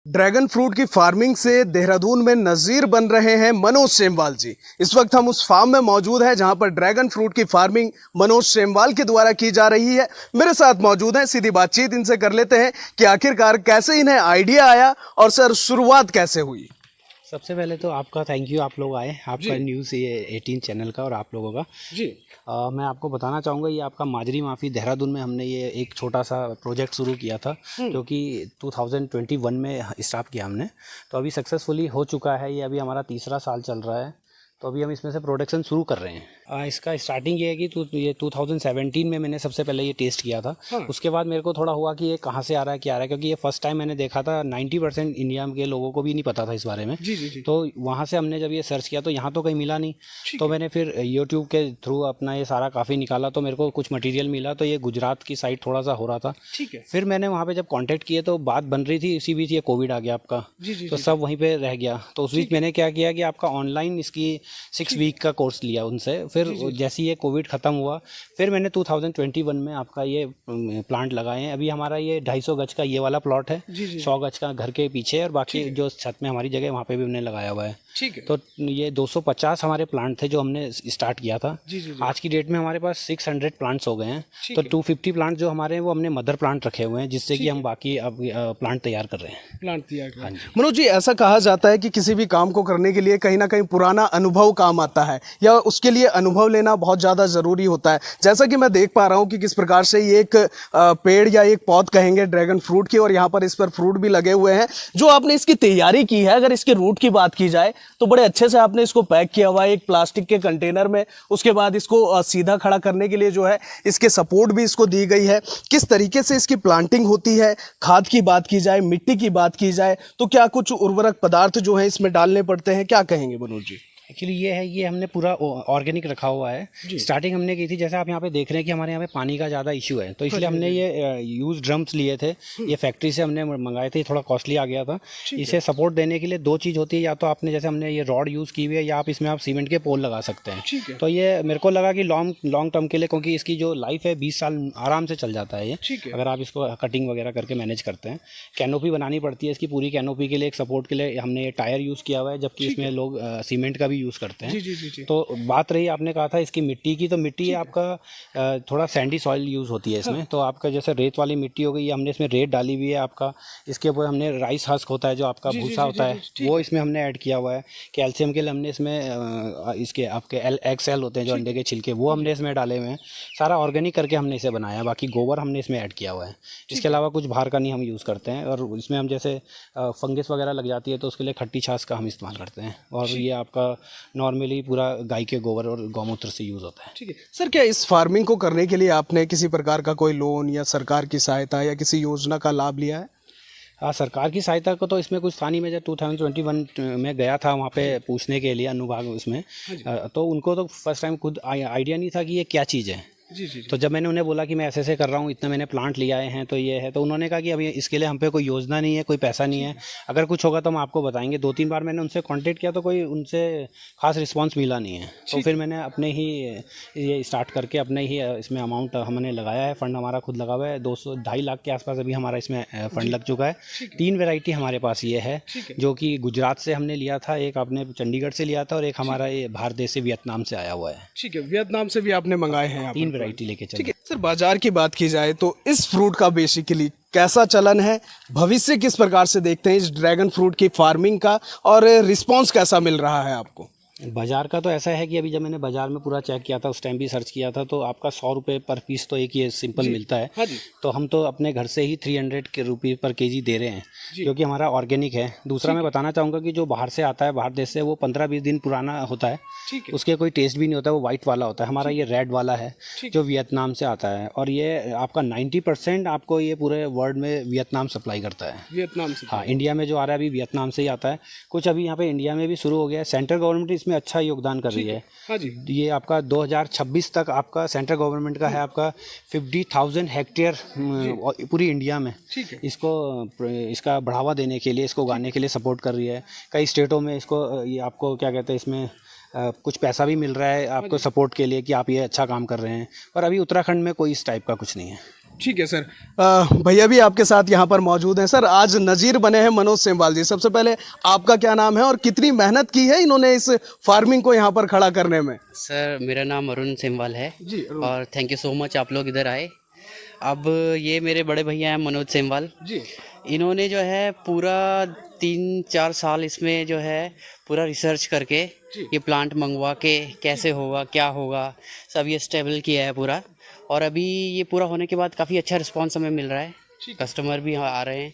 Dragon fruit की farming से देहरादून में नजीर बन रहे हैं मनोज सेमवाल जी। इस वक्त हम उस फार्म में मौजूद हैं जहां पर ड्रैगन फ्रूट की फार्मिंग मनोज सेमवाल के द्वारा की जा रही है। मेरे साथ मौजूद हैं, सीधी बातचीत इनसे कर लेते हैं कि आखिरकार कैसे इन्हें आइडिया आया और सर शुरुआत कैसे हुई। सबसे पहले तो आपका थैंक यू, आप लोग आए, आपका न्यूज़ ये 18 चैनल का और आप लोगों का जी। मैं आपको बताना चाहूँगा, ये आपका माजरी माफ़ी देहरादून में हमने ये एक छोटा सा प्रोजेक्ट शुरू किया था जो कि 2021 में स्टार्ट किया हमने। तो अभी सक्सेसफुली हो चुका है, ये अभी हमारा तीसरा साल चल रहा है। तो अभी हम इसमें से प्रोडक्शन शुरू कर रहे हैं। इसका स्टार्टिंग ये है कि ये 2017 में मैंने सबसे पहले ये टेस्ट किया था। उसके बाद मेरे को थोड़ा हुआ कि ये कहाँ से आ रहा है, क्या आ रहा है, क्योंकि ये फर्स्ट टाइम मैंने देखा था। 90% इंडिया के लोगों को भी नहीं पता था इस बारे में। जी। तो वहाँ से हमने जब ये सर्च किया तो यहाँ तो कहीं मिला नहीं। तो मैंने फिर यूट्यूब के थ्रू अपना ये सारा काफ़ी निकाला तो मेरे को कुछ मटीरियल मिला। तो ये गुजरात की साइड थोड़ा सा हो रहा था। ठीक है। फिर मैंने वहाँ पर जब कॉन्टैक्ट किए तो बात बन रही थी, इसी बीच ये कोविड आ गया आपका। तो सब वहीं पर रह गया। तो उस बीच मैंने क्या किया कि आपका ऑनलाइन इसकी 6 वीक का कोर्स लिया उनसे। फिर जैसे ये कोविड ख़त्म हुआ फिर मैंने 2021 में आपका ये प्लांट लगाए हैं। अभी हमारा ये 250 गज का ये वाला प्लॉट है। 100 गज का घर के पीछे और बाकी जो छत में हमारी जगह वहाँ पे भी हमने लगाया हुआ है। ठीक है। तो ये 250 हमारे प्लांट थे जो हमने स्टार्ट किया था। आज की डेट में हमारे पास 600 प्लांट्स हो गए हैं। तो 250 प्लांट जो हमारे हैं वो हमने मदर प्लांट रखे हुए हैं, जिससे कि हम बाकी अब प्लांट तैयार कर रहे हैं। प्लांट तैयार कर रहे हैं। मनोज जी, ऐसा कहा जाता है कि किसी भी काम को करने के लिए कहीं ना कहीं पुराना अनुभव काम आता है या उसके लिए अनुभव लेना बहुत ज़्यादा ज़रूरी होता है। जैसा कि मैं देख पा रहा हूँ कि किस प्रकार से ये एक पेड़ या एक पौध कहेंगे ड्रैगन फ्रूट की, और यहाँ पर इस पर फ्रूट भी लगे हुए हैं। जो आपने इसकी तैयारी की है, अगर इसके रूट की बात की जाए तो बड़े अच्छे से आपने इसको पैक किया हुआ है एक प्लास्टिक के कंटेनर में। उसके बाद इसको सीधा खड़ा करने के लिए जो है इसके सपोर्ट भी इसको दी गई है। किस तरीके से इसकी प्लांटिंग होती है, खाद की बात की जाए, मिट्टी की बात की जाए तो क्या कुछ उर्वरक पदार्थ जो है इसमें डालने पड़ते हैं, क्या कहेंगे मनोज जी? एक्चुअली ये है, ये हमने पूरा ऑर्गेनिक रखा हुआ है। स्टार्टिंग हमने की थी, जैसे आप यहाँ पे देख रहे हैं कि हमारे यहाँ पे पानी का ज़्यादा इशू है, तो इसलिए हमने ये यूज ड्रम्स लिए थे। ये फैक्ट्री से हमने मंगाए थे, थोड़ा कॉस्टली आ गया था। इसे सपोर्ट देने के लिए दो चीज़ होती है, या तो आपने जैसे हमने ये रॉड यूज़ की हुई है या आप इसमें आप सीमेंट के पोल लगा सकते हैं। तो ये मेरे को लगा कि लॉन्ग टर्म के लिए, क्योंकि इसकी जो लाइफ है 20 साल आराम से चल जाता है ये, अगर आप इसको कटिंग वगैरह करके मैनेज करते हैं। कैनोपी बनानी पड़ती है इसकी, पूरी कैनोपी के लिए एक सपोर्ट के लिए हमने ये टायर यूज़ किया हुआ है, जबकि इसमें लोग सीमेंट का भी यूज़ करते हैं। तो बात रही आपने कहा था इसकी मिट्टी की, तो मिट्टी आपका थोड़ा सैंडी सॉइल यूज़ होती है इसमें। तो आपका जैसे रेत वाली मिट्टी हो गई, हमने इसमें रेत डाली हुई है आपका। इसके ऊपर हमने राइस हस्क होता है जो आपका भूसा होता है, वो इसमें हमने ऐड किया हुआ है। कैल्शियम के लिए हमने इसमें इसके आपके एग सेल होते हैं जो अंडे के छिलके, वो हमने इसमें डाले हुए हैं। सारा ऑर्गेनिक करके हमने इसे बनाया। बाकी गोबर हमने इसमें ऐड किया हुआ है। इसके अलावा कुछ बाहर का नहीं हम यूज़ करते हैं। और इसमें हम जैसे फंगस वगैरह लग जाती है तो उसके लिए खट्टी छाछ का हम इस्तेमाल करते हैं। और ये आपका नॉर्मली पूरा गाय के गोबर और गौमूत्र से यूज़ होता है। ठीक है सर, क्या इस फार्मिंग को करने के लिए आपने किसी प्रकार का कोई लोन या सरकार की सहायता या किसी योजना का लाभ लिया है? हाँ, सरकार की सहायता को तो इसमें कुछ था नहीं। मैं जब 2021 में गया था वहाँ पे पूछने के लिए अनुभाग उसमें, तो उनको तो फर्स्ट टाइम खुद आइडिया नहीं था कि ये क्या चीज़ है। जी। तो जब मैंने उन्हें बोला कि मैं ऐसे कर रहा हूँ, इतना मैंने प्लांट लिया हैं तो ये है, तो उन्होंने कहा कि अभी इसके लिए हम पे कोई योजना नहीं है, कोई पैसा नहीं है, अगर कुछ होगा तो हम आपको बताएंगे। 2-3 बार मैंने उनसे कांटेक्ट किया तो कोई उनसे खास रिस्पांस मिला नहीं है। तो फिर मैंने अपने ही ये स्टार्ट करके अपने ही इसमें अमाउंट हमने लगाया है। फंड हमारा खुद लगा हुआ है, 200-2.5 लाख के आसपास अभी हमारा इसमें फंड लग चुका है। 3 वेराइटी हमारे पास ये है, जो कि गुजरात से हमने लिया था, एक आपने चंडीगढ़ से लिया था और एक हमारा ये बाहर देश से वियतनाम से आया हुआ है। ठीक है, वियतनाम से भी आपने मंगाए हैं? 3 वेराइटी लेके चले। सर, बाजार की बात की जाए तो इस फ्रूट का बेसिकली कैसा चलन है, भविष्य किस प्रकार से देखते हैं इस ड्रैगन फ्रूट की फार्मिंग का, और रिस्पांस कैसा मिल रहा है आपको? बाज़ार का तो ऐसा है कि अभी जब मैंने बाज़ार में पूरा चेक किया था, उस टाइम भी सर्च किया था, तो आपका 100 रुपये पर पीस तो एक ये सिंपल मिलता है। हाँ जी। तो हम तो अपने घर से ही 300 के रुपये पर केजी दे रहे हैं, क्योंकि हमारा ऑर्गेनिक है। दूसरा मैं बताना चाहूँगा कि जो बाहर से आता है, बाहर देश से, वो 15-20 दिन पुराना होता है। उसके कोई टेस्ट भी नहीं होता, वो वाइट वाला होता है। हमारा ये रेड वाला है जो वियतनाम से आता है, और ये आपका 90% आपको ये पूरे वर्ल्ड में वियतनाम सप्लाई करता है। वियतनाम से? हाँ, इंडिया में जो आ रहा है अभी वियतनाम से ही आता है। कुछ अभी यहाँ पे इंडिया में भी शुरू हो गया है। सेंट्रल गवर्नमेंट इसमें अच्छा योगदान कर रही है। हाँ जी। ये आपका 2026 तक आपका सेंट्रल गवर्नमेंट का है आपका 50,000 हेक्टेयर पूरी इंडिया में। इसका बढ़ावा देने के लिए, इसको उगाने के लिए सपोर्ट कर रही है। कई स्टेटों में इसको ये आपको क्या कहते हैं, इसमें कुछ पैसा भी मिल रहा है आपको सपोर्ट के लिए कि आप ये अच्छा काम कर रहे हैं। पर अभी उत्तराखंड में कोई इस टाइप का कुछ नहीं है। ठीक है सर। भैया भी आपके साथ यहाँ पर मौजूद हैं। सर, आज नज़ीर बने हैं मनोज सेमवाल जी। सबसे पहले आपका क्या नाम है और कितनी मेहनत की है इन्होंने इस फार्मिंग को यहाँ पर खड़ा करने में? सर मेरा नाम अरुण सेमवाल है जी, अरुण। और थैंक यू सो मच आप लोग इधर आए। अब ये मेरे बड़े भैया हैं मनोज सेमवाल जी। इन्होंने जो है पूरा 3-4 साल इसमें जो है पूरा रिसर्च करके ये प्लांट मंगवा के कैसे होगा क्या होगा सब ये स्टेबल किया है पूरा। और अभी ये पूरा होने के बाद काफ़ी अच्छा रिस्पांस हमें मिल रहा है, कस्टमर भी आ रहे हैं।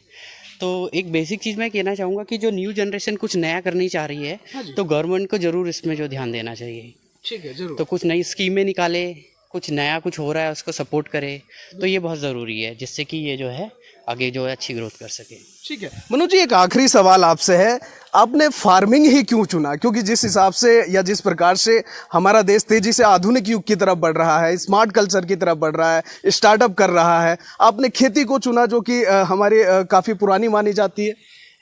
तो एक बेसिक चीज़ मैं कहना चाहूँगा कि जो न्यू जनरेशन कुछ नया करनी चाह रही है तो गवर्नमेंट को ज़रूर इसमें जो ध्यान देना चाहिए। ठीक है, जरूर। तो कुछ नई स्कीमें निकाले, कुछ नया कुछ हो रहा है उसको सपोर्ट करे, तो ये बहुत ज़रूरी है जिससे कि ये जो है आगे जो है अच्छी ग्रोथ कर सके। ठीक है मनोज जी, एक आखिरी सवाल आपसे है, आपने फार्मिंग ही क्यों चुना? क्योंकि जिस हिसाब से या जिस प्रकार से हमारा देश तेजी से आधुनिक युग की तरफ बढ़ रहा है, स्मार्ट कल्चर की तरफ बढ़ रहा है, स्टार्टअप कर रहा है, आपने खेती को चुना जो कि हमारी काफ़ी पुरानी मानी जाती है।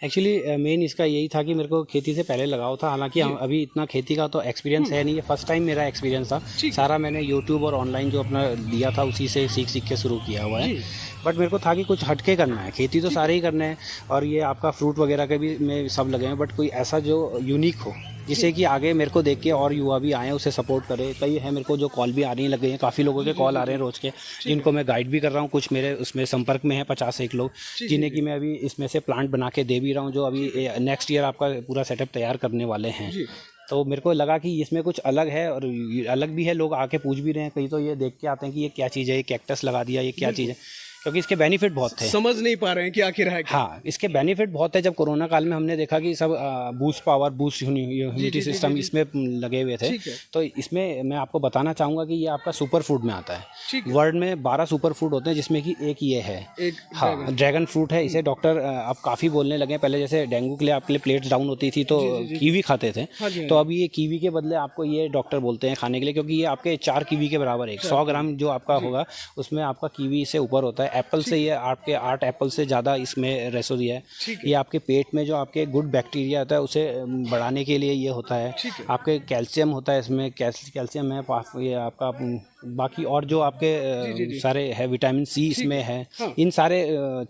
एक्चुअली मेन इसका यही था कि मेरे को खेती से पहले लगाव था। हालांकि अभी इतना खेती का तो एक्सपीरियंस है नहीं, ये फर्स्ट टाइम मेरा एक्सपीरियंस था। सारा मैंने यूट्यूब और ऑनलाइन जो अपना दिया था उसी से सीख के शुरू किया हुआ है। बट मेरे को था कि कुछ हटके करना है, खेती तो सारे ही करने हैं और ये आपका फ्रूट वगैरह के भी में सब लगे हैं, बट कोई ऐसा जो यूनिक हो जिससे कि आगे मेरे को देख के और युवा भी आए उसे सपोर्ट करे। कई है मेरे को जो कॉल भी आ रही लग गई हैं, काफ़ी लोगों के कॉल आ रहे हैं रोज़ के, जिनको मैं गाइड भी कर रहा हूँ। कुछ मेरे उसमें संपर्क में है 50-1 लोग जिन्हें कि मैं अभी इसमें से प्लांट बना के दे भी रहा हूँ, जो अभी नेक्स्ट ईयर आपका पूरा सेटअप तैयार करने वाले हैं। तो मेरे को लगा कि इसमें कुछ अलग है और अलग भी है, लोग आके पूछ भी रहे हैं, कई तो ये देख के आते हैं कि ये क्या चीज़ है, ये कैक्टस लगा दिया, ये क्या चीज़ है, क्योंकि इसके बेनिफिट बहुत थे। समझ नहीं पा रहे हैं कि आखिर है क्या। हाँ, इसके बेनिफिट बहुत है। जब कोरोना काल में हमने देखा कि सब boost power, boost humidity system इसमें लगे हुए थे, तो इसमें मैं आपको बताना चाहूँगा कि ये आपका सुपर फूड में आता है। वर्ल्ड में 12 सुपर फूड होते हैं जिसमें कि एक ये है, हाँ ड्रैगन फ्रूट है। इसे डॉक्टर अब काफ़ी बोलने लगे। पहले जैसे डेंगू के लिए आपके लिए प्लेट्स डाउन होती थी तो कीवी खाते थे, तो अभी ये कीवी के बदले आपको ये डॉक्टर बोलते हैं खाने के लिए, क्योंकि ये आपके 4 कीवी के बराबर है। 100 ग्राम जो आपका होगा उसमें आपका कीवी से ऊपर होता है। एप्पल से ये आपके 8 एप्पल से ज़्यादा इसमें रेशो दिया है। ये आपके पेट में जो आपके गुड बैक्टीरिया होता है उसे बढ़ाने के लिए ये होता है। आपके कैल्शियम होता है इसमें, कैल्शियम है, ये आपका बाकी और जो आपके सारे है विटामिन सी इसमें है। इन सारे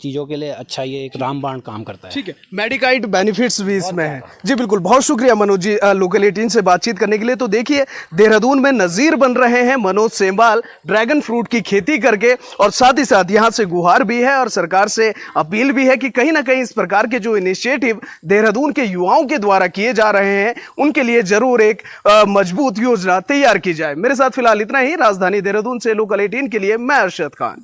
चीज़ों के लिए अच्छा ये एक रामबाण काम करता है। ठीक है, मेडिकाइट बेनिफिट्स भी इसमें है। जी बिल्कुल, बहुत शुक्रिया मनोज जी लोकल 18 से बातचीत करने के लिए। तो देखिए, देहरादून में नज़ीर बन रहे हैं मनोज सेमवाल ड्रैगन फ्रूट की खेती करके, और साथ ही साथ यहाँ से गुहार भी है और सरकार से अपील भी है कि कहीं ना कहीं इस प्रकार के जो इनिशिएटिव देहरादून के युवाओं के द्वारा किए जा रहे हैं उनके लिए जरूर एक मजबूत योजना तैयार की जाए। मेरे साथ फिलहाल इतना ही। राजधानी देहरादून से लोकल 18 के लिए मैं अरशद खान।